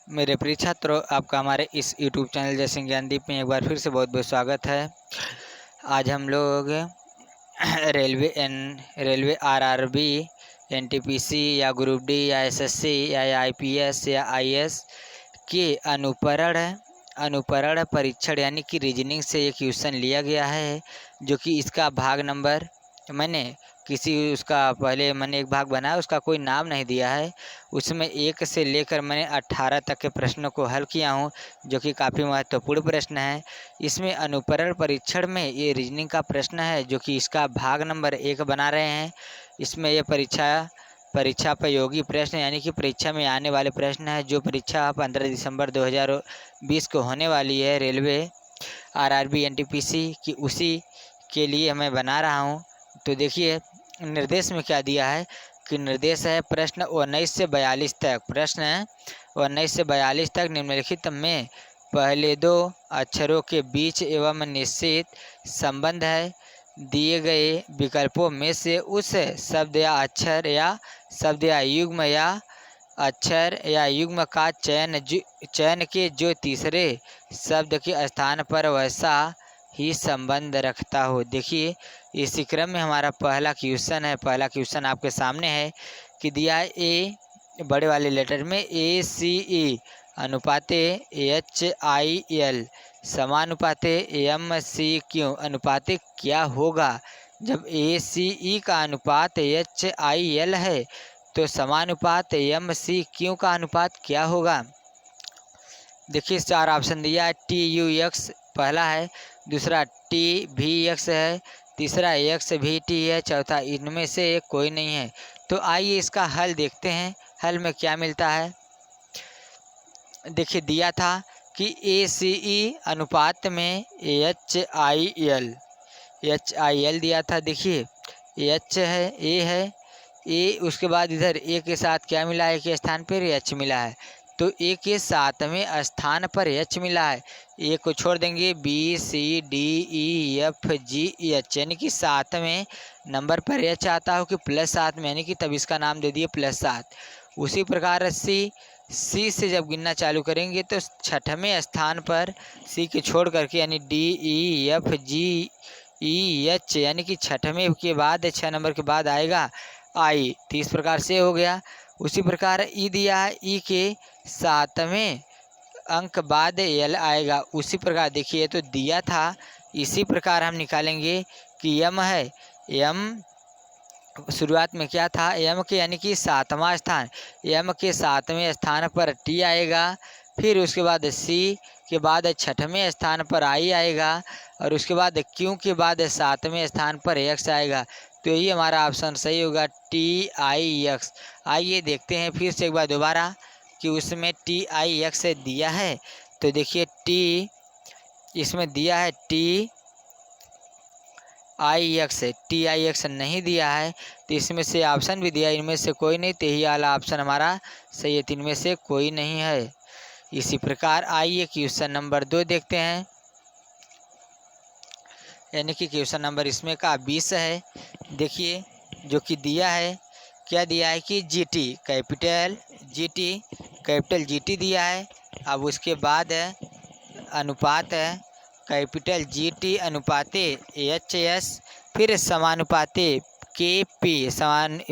मेरे प्रिय छात्रों, आपका हमारे इस YouTube चैनल जय सिंह ज्ञानदीप में एक बार फिर से बहुत बहुत स्वागत है। आज हम लोग रेलवे आरआरबी, एनटीपीसी या ग्रुप डी या एसएससी या आईपीएस या आईएएस के अनुपरण परीक्षण यानी कि रीजनिंग से एक क्वेश्चन लिया गया है, जो कि इसका भाग नंबर मैंने एक भाग बनाया, उसका कोई नाम नहीं दिया है। उसमें 1 से लेकर मैंने 18 तक के प्रश्नों को हल किया हूँ, जो कि काफ़ी महत्वपूर्ण प्रश्न है। इसमें अनुपरण परीक्षण में ये रीजनिंग का प्रश्न है, जो कि इसका भाग नंबर 1 बना रहे हैं। इसमें ये परीक्षा उपयोगी प्रश्न यानी कि परीक्षा में आने वाले प्रश्न है, जो परीक्षा 15 दिसंबर 2020 को होने वाली है रेलवे आरआरबी एनटीपीसी की, उसी के लिए मैं बना रहा हूँ। तो देखिए निर्देश में क्या दिया है कि निर्देश है प्रश्न 19 से 42 तक। प्रश्न 19 से 42 तक निम्नलिखित में पहले 2 अक्षरों के बीच एवं निश्चित संबंध है। दिए गए विकल्पों में से उस शब्द या अक्षर या शब्द या युग्म या अक्षर या युग्म का चयन के जो तीसरे शब्द के स्थान पर वैसा ही संबंध रखता हो। देखिए इसी क्रम में हमारा पहला क्वेश्चन है। पहला क्वेश्चन आपके सामने है कि दिया है ए बड़े वाले लेटर में ACE अनुपाते HIL समानुपाते MCQ अनुपाते क्या होगा। जब ACE का अनुपात HIL है तो समानुपात MCQ का अनुपात क्या होगा। देखिए 4 ऑप्शन दिया है। TUX पहला है, दूसरा TVX है, तीसरा XVT है, चौथा इनमें से एक कोई नहीं है। तो आइए इसका हल देखते हैं। हल में क्या मिलता है। देखिए दिया था कि ACE अनुपात में HIL दिया था। देखिए H है, A है, A उसके बाद इधर A के साथ क्या मिला है, के स्थान पर H मिला है। तो A के 7वें स्थान पर H मिला है। A को छोड़ देंगे, BCDEFGH यानी कि 7वें नंबर पर H आता हो कि +7 में, यानी कि तब इसका नाम दे दिए +7। उसी प्रकार C से जब गिनना चालू करेंगे तो 6वें स्थान पर C के छोड़ करके यानी DEFGEH यानी कि 6वें के बाद 6 नंबर के बाद आएगा I। तो इस प्रकार से हो गया। उसी प्रकार E दिया है, E के 7वें अंक बाद L आएगा। उसी प्रकार देखिए तो दिया था, इसी प्रकार हम निकालेंगे कि M है, M शुरुआत में क्या था, M के यानी कि 7वां स्थान, M के 7वें स्थान पर T आएगा। फिर उसके बाद C के बाद 6वें स्थान पर I आएगा और उसके बाद Q के बाद 7वें स्थान पर X आएगा। तो यही हमारा ऑप्शन सही होगा, TIX। आइए देखते हैं फिर से एक बार दोबारा कि उसमें TIX दिया है। तो देखिए T इसमें दिया है TIX नहीं दिया है। तो इसमें से ऑप्शन भी दिया, इनमें से कोई नहीं, तो यही वाला ऑप्शन हमारा सही है। 3 में से कोई नहीं है। इसी प्रकार आइए क्वेश्चन नंबर 2 देखते हैं, यानी कि क्वेश्चन नंबर इसमें का 20 है। देखिए जो कि दिया है, क्या दिया है कि कैपिटल GT दिया है। अब उसके बाद अनुपात है कैपिटल GT अनुपाते HS, फिर समानुपाते KP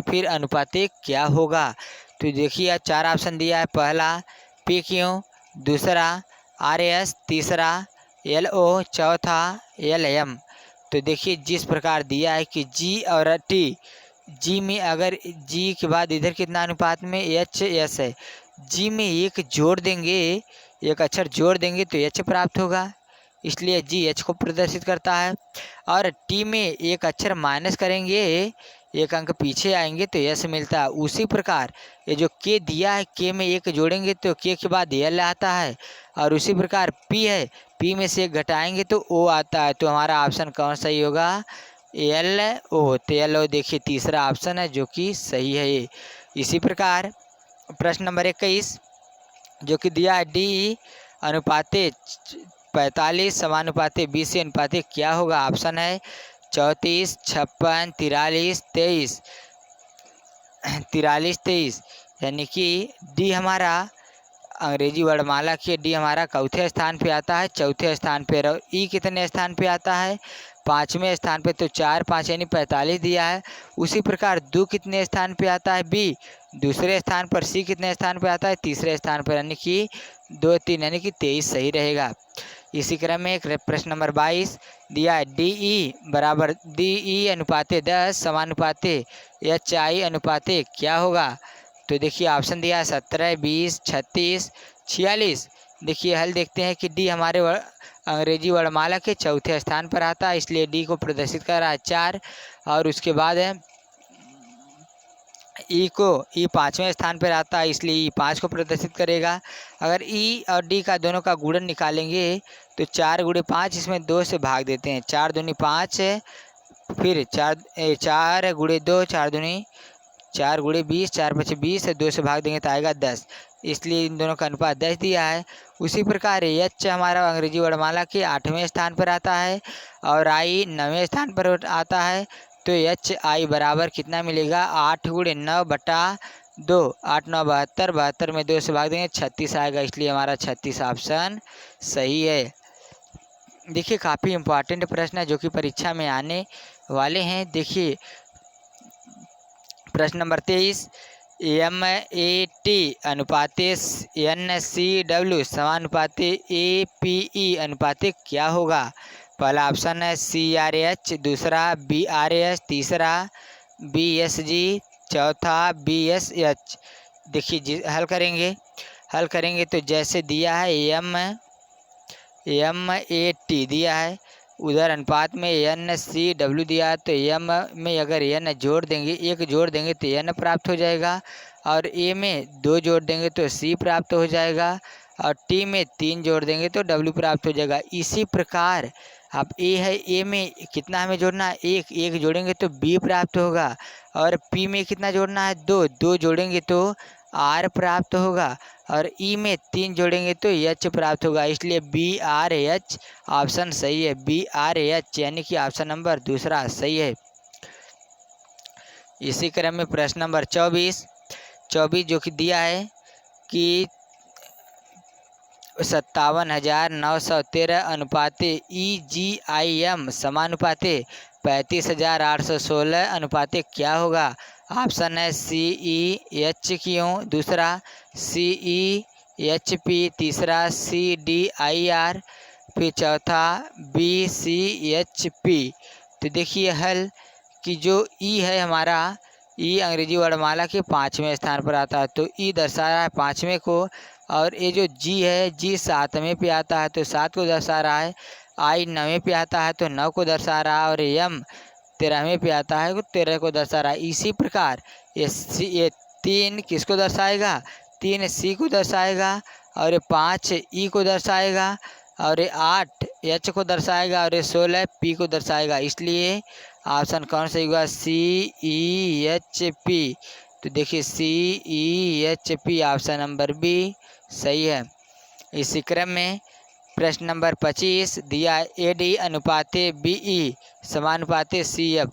फिर अनुपाते क्या होगा। तो देखिए 4 ऑप्शन दिया है। पहला PQ, दूसरा RS, तीसरा LO, चौथा LM। तो देखिए जिस प्रकार दिया है कि G और T, G में अगर G के बाद इधर कितना अनुपात में HS है, G में एक जोड़ देंगे, एक अक्षर जोड़ देंगे तो H प्राप्त होगा, इसलिए G H को प्रदर्शित करता है। और T में एक अक्षर माइनस करेंगे, एक अंक पीछे आएंगे तो S मिलता है। उसी प्रकार ये जो K दिया है, K में एक जोड़ेंगे तो K के बाद L आता है। और उसी प्रकार P है, P में से एक घटाएंगे तो O आता है। तो हमारा ऑप्शन कौन सही होगा, LO। तो LO देखिए तीसरा ऑप्शन है जो कि सही है ये। इसी प्रकार प्रश्न नंबर 21 जो कि दिया है D अनुपाते 45 समानुपाते BC अनुपाते क्या होगा। ऑप्शन है 34, 56, 43, 23, यानी कि D हमारा अंग्रेजी वर्णमाला के डी हमारा चौथे स्थान पे आता है, चौथे स्थान पे। और ई कितने स्थान पे आता है? 5वें स्थान पे। तो 4 5 यानी 45 दिया है। उसी प्रकार दो कितने स्थान पे आता है? बी दूसरे स्थान पर। सी कितने स्थान पे आता है? तीसरे स्थान पर, यानी कि 2 3 यानी कि 23 सही रहेगा। इसी क्रम में एक प्रश्न नंबर 22 दिया है, डी ई बराबर DE अनुपाते 10 समानुपाते HI अनुपाते क्या होगा? तो देखिए ऑप्शन दिया है 17 20 36 46। देखिए हल देखते हैं कि डी हमारे अंग्रेजी वर्णमाला के चौथे स्थान पर आता है, इसलिए डी को प्रदर्शित कर रहा है 4। और उसके बाद है ई 5वें स्थान पर आता है, इसलिए ई 5 को प्रदर्शित करेगा। अगर ई और डी का दोनों का गुणन निकालेंगे तो 4 × 5, इसमें 2 से भाग देते हैं, 4 दूनी 5 है, फिर 4 × 2 4 दूनी 4 × 20 4 5 20 है, 2 से भाग देंगे तो आएगा 10, इसलिए इन दोनों का अनुपात 10 दिया है। उसी प्रकार एच हमारा अंग्रेजी वर्णमाला के 8वें स्थान पर आता है और आई 9वें स्थान पर आता है। तो HI बराबर कितना मिलेगा? 8 × 9 बटा 2, 8 9 72, 72 में 2 से भाग देंगे 36 आएगा, इसलिए हमारा 36 ऑप्शन सही है। देखिए काफ़ी इम्पोर्टेंट प्रश्न है जो कि परीक्षा में आने वाले हैं। देखिए प्रश्न नंबर 23, MAT अनुपाते NCW समानुपाते APE अनुपाते क्या होगा? पहला ऑप्शन है CRH, दूसरा BRH, तीसरा BSG, चौथा BSH। देखिए हल करेंगे तो जैसे दिया है MAT दिया है, उधर अनुपात में NCW दिया है, तो M में अगर N जोड़ देंगे, 1 जोड़ देंगे तो N प्राप्त हो जाएगा, और A में 2 जोड़ देंगे तो C प्राप्त हो जाएगा, और T में 3 जोड़ देंगे तो W प्राप्त हो जाएगा। इसी प्रकार अब A है, A में कितना हमें जोड़ना है? 1 जोड़ेंगे तो B प्राप्त होगा, और P में कितना जोड़ना है? 2 जोड़ेंगे तो R प्राप्त होगा, और E में 3 जोड़ेंगे तो H प्राप्त होगा, इसलिए BRH ऑप्शन सही है। BRH यानी कि ऑप्शन नंबर दूसरा सही है। इसी क्रम में प्रश्न नंबर 24 जो कि दिया है कि 57,913 अनुपाते EGIM समानुपाते 35,816 अनुपाते क्या होगा? ऑप्शन है CEHQ, दूसरा CEHP, तीसरा CDIR, फिर चौथा BCHP। तो देखिए हल कि जो E है हमारा, E अंग्रेजी वर्णमाला के 5वें स्थान पर आता है, तो E दर्शा रहा है 5वें को, और ये जो G है, G 7वें पे आता है तो 7 को दर्शा रहा है, I 9वें पे आता है तो 9 को दर्शा रहा है, और M 13वें पे आता है तो 13 को दर्शा रहा है। इसी प्रकार ये 3 किसको दर्शाएगा? 3 C को दर्शाएगा, और ये 5 E को दर्शाएगा, और ये 8 H को दर्शाएगा, और ये 16 P को दर्शाएगा, इसलिए ऑप्शन कौन सा होगा? CEHP। तो देखिए CEHP ऑप्शन नंबर बी सही है। इसी क्रम में प्रश्न नंबर 25 दिया AD अनुपाते BE समानुपाते CF,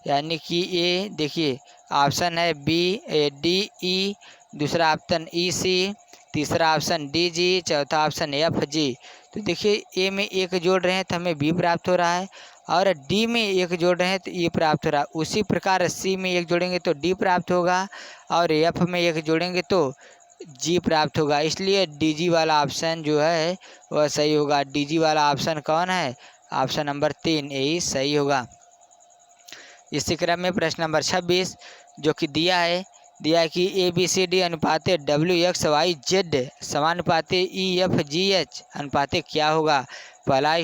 यानी कि ये देखिए ऑप्शन है BDE, दूसरा ऑप्शन EC, तीसरा ऑप्शन DG, चौथा ऑप्शन FG। तो देखिए A में 1 जोड़ रहे हैं तो हमें B प्राप्त हो रहा है, और D में 1 जोड़ रहे हैं तो E प्राप्त हो रहा है। उसी प्रकार C में 1 जोड़ेंगे तो D प्राप्त होगा, और F में 1 जोड़ेंगे तो G प्राप्त होगा, इसलिए DG वाला ऑप्शन जो है वह सही होगा। DG वाला ऑप्शन कौन है? ऑप्शन नंबर 3 यही सही होगा। इसी क्रम में प्रश्न नंबर 26 जो कि दिया है कि ABCD अनुपाते WXYZ समानुपाते EFGH अनुपाते क्या होगा? पहला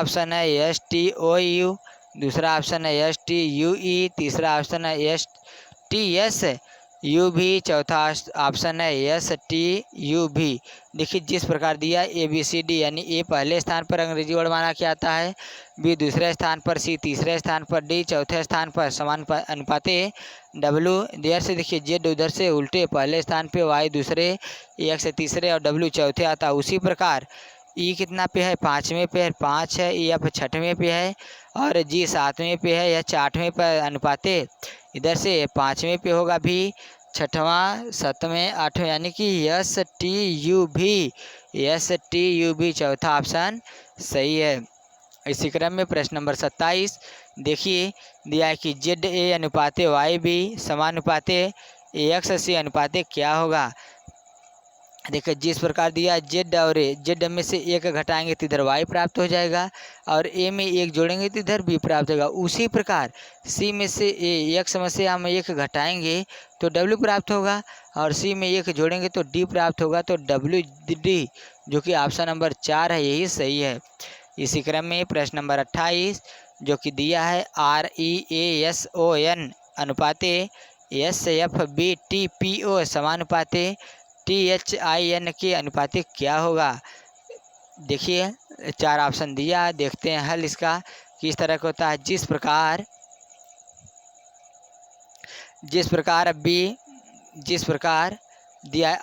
ऑप्शन है STOU, दूसरा ऑप्शन है STUE, तीसरा ऑप्शन है STSUV, चौथा ऑप्शन है STUV। देखिए जिस प्रकार दिया ABCD, यानी A पहले स्थान पर अंग्रेजी वर्णमाला के आता है, B दूसरे स्थान पर, C तीसरे स्थान पर, D चौथे स्थान पर समान अनुपाते W। इधर से देखिए Z उधर से उल्टे पहले स्थान पे, Y दूसरे, X तीसरे और W चौथे आता है। उसी प्रकार E कितना पे है? 5वें पे है, 5 है, F 6वें पे है, और G 7वें पे है, H 8वें पर अनुपाते इधर से 5वें पे होगा भी, छठवां, सातवें, आठवें, यानी कि STUV चौथा ऑप्शन सही है। इसी क्रम में प्रश्न नंबर 27 देखिए, दिया है कि ZA अनुपाते YB समानुपाते AXC अनुपाते क्या होगा। देखिए जिस प्रकार दिया Z और Z में से एक घटाएंगे तो इधर Y प्राप्त हो जाएगा, और A में एक जोड़ेंगे तो इधर B प्राप्त होगा। उसी प्रकार C में से X में से हम एक घटाएंगे तो W प्राप्त होगा, और C में एक जोड़ेंगे तो D प्राप्त होगा। तो WD जो कि ऑप्शन नंबर 4 है, यही सही है। इसी क्रम में प्रश्न नंबर 28 जो कि दिया है REASON अनुपाते SFBTPO समानुपाते THIN के अनुपातिक क्या होगा। देखिए 4 ऑप्शन दिया है, देखते हैं हल इसका किस तरह का होता है। जिस प्रकार दिया है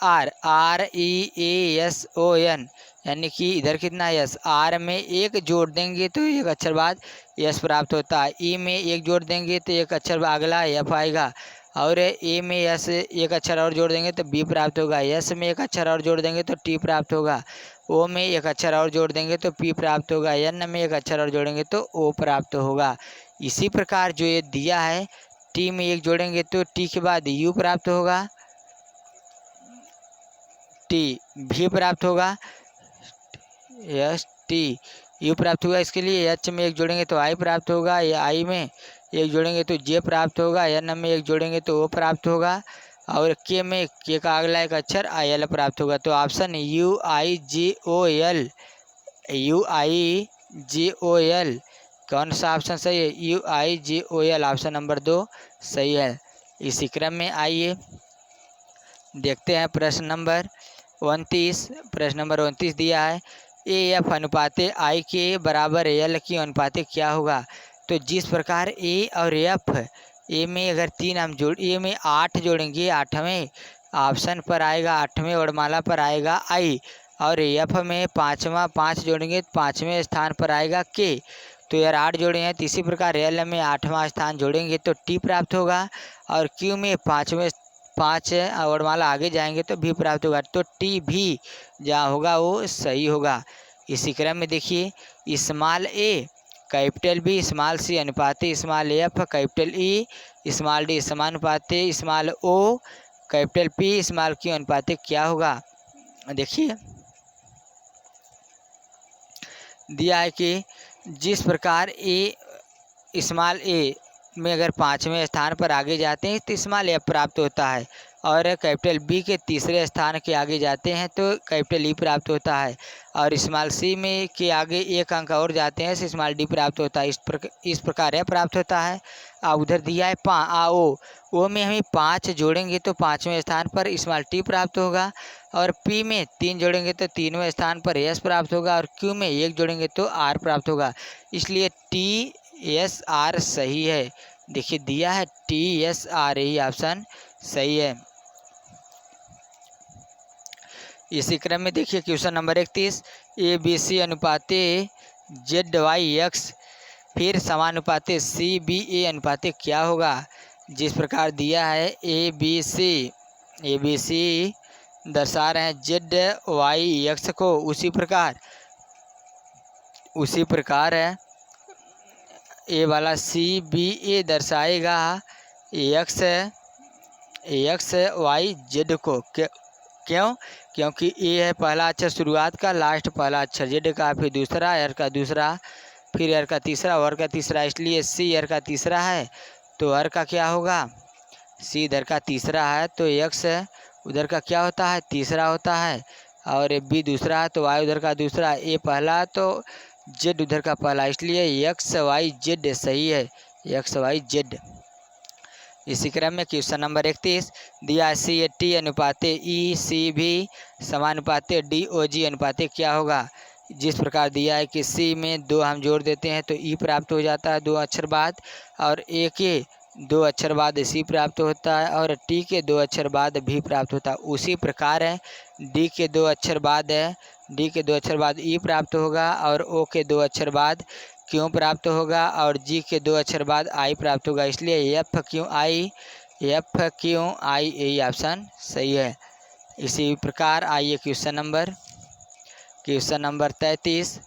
REASON, यानी कि इधर कितना यस, R में एक जोड़ देंगे तो एक अक्षर बाद यस प्राप्त होता है, E में एक जोड़ देंगे तो एक अक्षर अगला F आएगा, और A में यस एक अक्षर और जोड़ देंगे तो B प्राप्त होगा, यस में एक अक्षर और जोड़ देंगे तो T प्राप्त होगा, O में एक अक्षर और जोड़ देंगे तो P प्राप्त होगा, N में एक अक्षर और जोड़ेंगे तो O प्राप्त होगा। इसी प्रकार जो ये दिया है T में एक जोड़ेंगे तो T के बाद U प्राप्त होगा, T भी प्राप्त होगा, यस T U प्राप्त होगा। इसके लिए H में एक जोड़ेंगे तो I प्राप्त होगा, या I में एक जोड़ेंगे तो J प्राप्त होगा, N में एक जोड़ेंगे तो O प्राप्त होगा, और K में K का अगला एक अक्षर IL प्राप्त होगा। तो ऑप्शन UIGOL कौन सा ऑप्शन सही है, UIGOL ऑप्शन नंबर 2 सही है। इसी क्रम में आइए देखते हैं प्रश्न नंबर 29 दिया है AF अनुपाते I के बराबर L की अनुपाते क्या होगा। तो जिस प्रकार A और F, A में अगर 3 हम A में 8 जोड़ेंगे, 8वें ऑप्शन पर आएगा, 8वें वर्णमाला पर आएगा I, और F में 5 जोड़ेंगे तो 5वें स्थान पर आएगा K। तो यार 8 जोड़े हैं, तो इसी प्रकार L में 8वां स्थान जोड़ेंगे तो T प्राप्त होगा, और Q में 5 वर्णमाला आगे जाएंगे तो भी प्राप्त होगा। तो T भी जहाँ होगा वो सही होगा। इसी क्रम में देखिए small a capital B small C अनुपाते small F capital E small D समानुपाते small O capital P small Q अनुपाते क्या होगा। देखिए दिया है कि जिस प्रकार स्मॉल a में अगर 5वें स्थान पर आगे जाते हैं तो स्मॉल F प्राप्त होता है, और कैपिटल B के तीसरे स्थान के आगे जाते हैं तो कैपिटल E प्राप्त होता है, और स्मॉल C में के आगे एक अंक और जाते हैं तो स्मॉल D प्राप्त होता है। इस प्रकार यह प्राप्त होता है। उधर दिया है O में हमें 5 जोड़ेंगे तो 5वें स्थान पर स्मॉल T प्राप्त होगा, और P में 3 जोड़ेंगे तो 3वें स्थान पर S प्राप्त होगा, और Q में 1 जोड़ेंगे तो R प्राप्त होगा। इसलिए TSR सही है। देखिए दिया है TSR, यही ऑप्शन सही है। इसी क्रम में देखिए क्वेश्चन नंबर 31 ABC अनुपाते ZYX फिर समानुपाते CBA अनुपाते क्या होगा। जिस प्रकार दिया है ABC दर्शा रहे हैं ZYX को, उसी प्रकार है ये वाला CBA दर्शाएगा XYZ को। क्यों? क्योंकि A है पहला अक्षर शुरुआत का, लास्ट पहला अक्षर, Z का फिर दूसरा, R का दूसरा, फिर R का तीसरा, और का तीसरा, इसलिए C R का तीसरा है तो R का क्या होगा, C इधर का तीसरा है तो X उधर का क्या होता है, तीसरा होता है, और B दूसरा है तो Y उधर का दूसरा, A पहला तो Z उधर का पहला, इसलिए XYZ सही है, XYZ। इसी क्रम में क्वेश्चन नंबर 31 दिया CAT अनुपाते ECB समानुपाते DOG अनुपाते क्या होगा। जिस प्रकार दिया है कि C में 2 हम जोड़ देते हैं तो E प्राप्त हो जाता है 2 अक्षर बाद, और A के 2 अक्षर बाद C प्राप्त होता है, और T के 2 अक्षर बाद भी प्राप्त होता है। उसी प्रकार है D के 2 अक्षर बाद E प्राप्त होगा, और O के 2 अक्षर बाद Q प्राप्त होगा, और G के 2 अक्षर बाद I प्राप्त होगा। इसलिए FQI FQI यही ऑप्शन सही है। इसी प्रकार आइए क्वेश्चन नंबर 33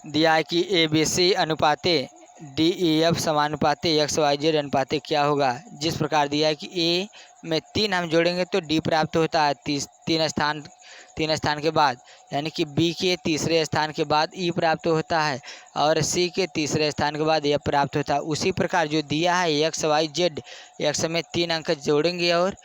दिया है कि ABC अनुपाते DEF समानुपाते XYZ अनुपाते क्या होगा। जिस प्रकार दिया है कि A में 3 हम जोड़ेंगे तो D प्राप्त होता है तीन स्थान के बाद, यानी कि B के तीसरे स्थान के बाद E प्राप्त होता है और C के तीसरे स्थान के बाद F प्राप्त होता है। उसी प्रकार जो दिया है XYZ, X में 3 अंक जोड़ेंगे और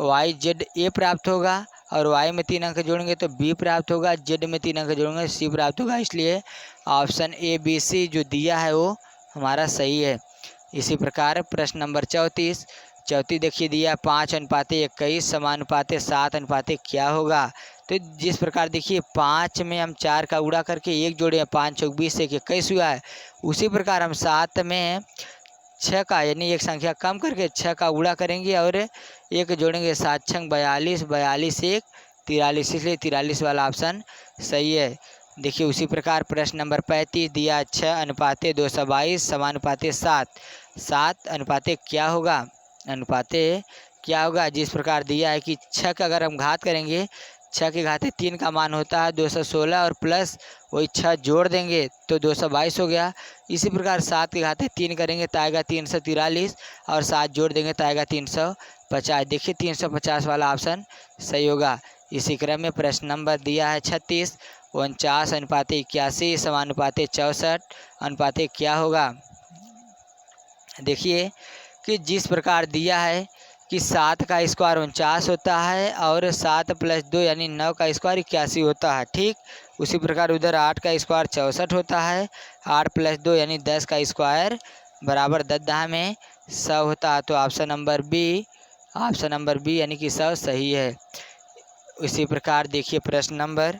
YZ A प्राप्त होगा और Y में 3 अंक जोड़ेंगे तो B प्राप्त होगा, Z में 3 अंक जोड़ेंगे C प्राप्त होगा। इसलिए ऑप्शन ABC जो दिया है वो हमारा सही है। इसी प्रकार प्रश्न नंबर 34 देखिए दिया 5:21 समानुपाते 7 क्या होगा। तो जिस प्रकार देखिए 5 में हम 4 का गुणा करके 1 जोड़े, 5 चौक 20 1 21 हुआ है। उसी प्रकार हम 7 में 6 का यानी एक संख्या कम करके 6 का गुणा करेंगे और 1 जोड़ेंगे, 7 छंग 42 42 1 43, इसलिए 43 वाला ऑप्शन सही है। देखिए उसी प्रकार प्रश्न नंबर 35 दिया 6:222 समानुपाते 7 क्या होगा क्या होगा। जिस प्रकार दिया है कि 6 का अगर हम घात करेंगे 6 के घाते 3 का मान होता है 216 और प्लस वही 6 जोड़ देंगे तो 222 हो गया। इसी प्रकार 7 के घाते 3 करेंगे तो आएगा 343 और 7 जोड़ देंगे तो आएगा 350। देखिए 350 वाला ऑप्शन सही होगा। इसी क्रम में प्रश्न नंबर दिया है 36 49:81 समानुपाते 64 क्या होगा। देखिए कि जिस प्रकार दिया है कि 7 का स्क्वायर 49 होता है और 7 + 2 यानी 9 का स्क्वायर 81 होता है। ठीक उसी प्रकार उधर 8 का स्क्वायर 64 होता है, 8 + 2 यानी 10 का स्क्वायर बराबर 10 में 100 होता है। तो ऑप्शन नंबर बी यानी कि 100 सही है। इसी प्रकार देखिए प्रश्न नंबर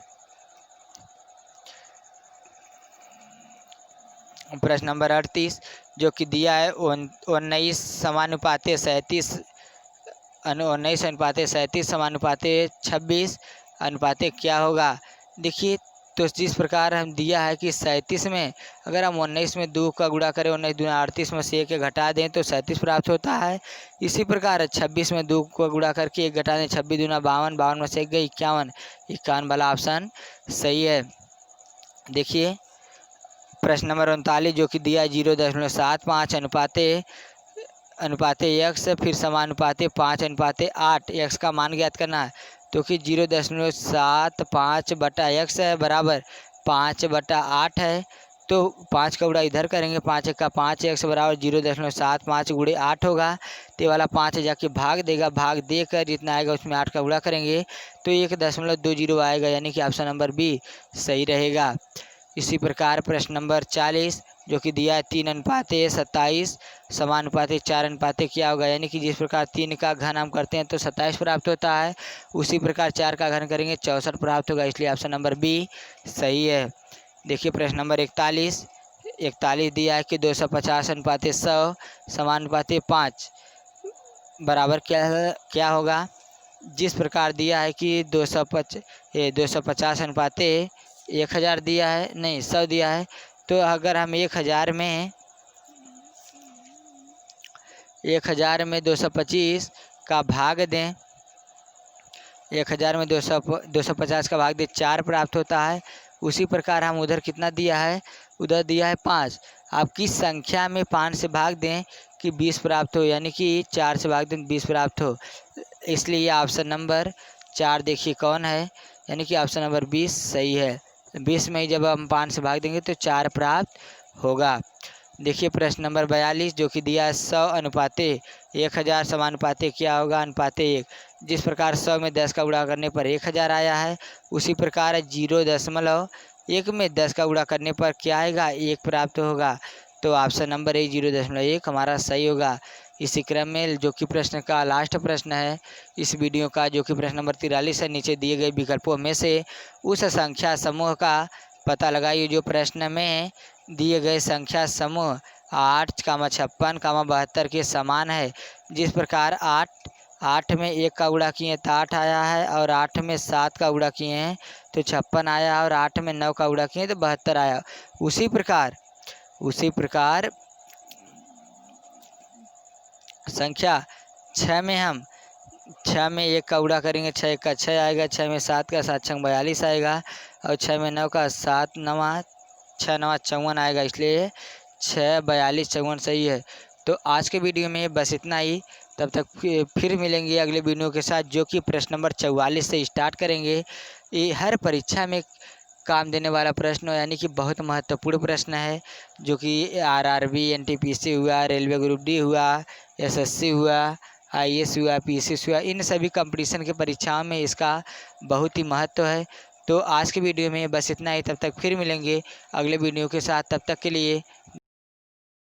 38 जो कि दिया है 19:37 समानुपाते क्या होगा। देखिए तो जिस प्रकार हम दिया है कि 37 में अगर हम 19 में 2 का गुणा करें, 19 दूना 38 में से 1 घटा दें तो 37 प्राप्त होता है। इसी प्रकार 26 में 2 का गुणा करके 1 घटा दें, 26 दूना 52, 52 में से 1 गई 51 वाला ऑप्शन सही है। देखिए प्रश्न नंबर 39 जो कि दिया 0.75 अनुपाते x फिर समानुपाते 5:8 x का मान ज्ञात करना है। तो कि 0.75 बटा x है बराबर 5/8 है। तो 5 का गुणा इधर करेंगे, 5 का 5 x बराबर 0.75 गुणे 8 होगा। तो वाला 5 जाके भाग देगा, भाग देकर जितना आएगा उसमें 8 का गुणा करेंगे तो 1.20 आएगा, यानी कि ऑप्शन नंबर बी सही रहेगा। इसी प्रकार प्रश्न नंबर 40 जो कि दिया है 3:27 समानुपाते 4 क्या होगा। यानी कि जिस प्रकार 3 का घन हम करते हैं तो 27 प्राप्त होता है, उसी प्रकार 4 का घन करेंगे 64 प्राप्त होगा, इसलिए ऑप्शन नंबर बी सही है। देखिए प्रश्न नंबर 41 दिया है कि 250:100 समानुपाते 5 बराबर क्या होगा। जिस प्रकार दिया है कि 250:1000 दिया है, नहीं 100 दिया है। तो अगर हम 1000 में 225 का भाग दें, 1000 में 250 का भाग दें 4 प्राप्त होता है। उसी प्रकार हम उधर कितना दिया है, उधर दिया है 5। आप किस संख्या में 5 से भाग दें कि 20 प्राप्त हो, यानी कि 4 से भाग दें 20 प्राप्त हो, इसलिए ऑप्शन नंबर 4 देखिए कौन है, यानी कि ऑप्शन नंबर 20 सही है। 20 में ही जब हम 5 से भाग देंगे तो 4 प्राप्त होगा। देखिए प्रश्न नंबर 42 जो कि दिया 100:1000 समानुपाते क्या होगा अनुपाते 1। जिस प्रकार 100 में 10 का गुणा करने पर 1000 आया है, उसी प्रकार 0.1 में 10 का गुणा करने पर क्या आएगा 1 प्राप्त होगा। तो ऑप्शन नंबर 0.1 हमारा सही होगा। इसी क्रम में जो कि प्रश्न का लास्ट प्रश्न है इस वीडियो का, जो कि प्रश्न नंबर 43 है, नीचे दिए गए विकल्पों में से उस संख्या समूह का पता लगाइए जो प्रश्न में दिए गए संख्या समूह 8, 56, 72 के समान है। जिस प्रकार 8 में 1 का गुणा किए तो 8 आया है और 8 में 7 का गुणा किए हैं तो 56 आया और 8 में 9 का गुणा किए तो 72 आया। उसी प्रकार संख्या 6 में हम 6 में 1 का उड़ा करेंगे, 6 1 का 6 आएगा, 6 में 7 का 7 छंग 42 आएगा, और 6 में 9 का 7 नवा 6 नवा 54 आएगा, इसलिए 6 42 54 सही है। तो आज के वीडियो में बस इतना ही। तब तक फिर मिलेंगे अगले वीडियो के साथ, जो कि प्रश्न नंबर 44 से स्टार्ट करेंगे। ये हर परीक्षा में काम देने वाला प्रश्न है, यानी कि बहुत महत्वपूर्ण प्रश्न है, जो कि आरआरबी, एनटीपीसी हुआ, रेलवे ग्रुप डी हुआ, एसएससी हुआ, आईएएस हुआ, पीसीएस हुआ, इन सभी कंपटीशन के परीक्षाओं में इसका बहुत ही महत्व है। तो आज के वीडियो में बस इतना ही। तब तक फिर मिलेंगे अगले वीडियो के साथ। तब तक के लिए